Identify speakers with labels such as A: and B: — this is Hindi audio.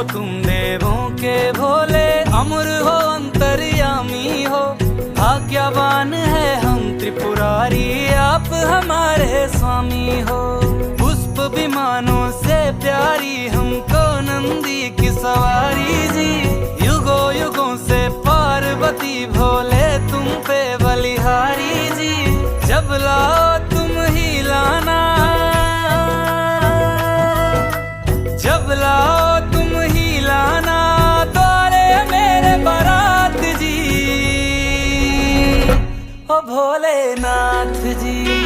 A: तुम देवों के भोले, अमर हो अंतर्यामी हो। भाग्यवान है हम त्रिपुरारी, आप हमारे स्वामी हो। पुष्प विमानों से प्यारी हमको नंदी की सवारी जी। युगों युगों से पार्वती भोले तुम पे बलिहारी जी। जब लाओ तुम ही लाना, जब लाओ तुम ही लाना, द्वारे मेरे बारात जी, ओ भोलेनाथ जी।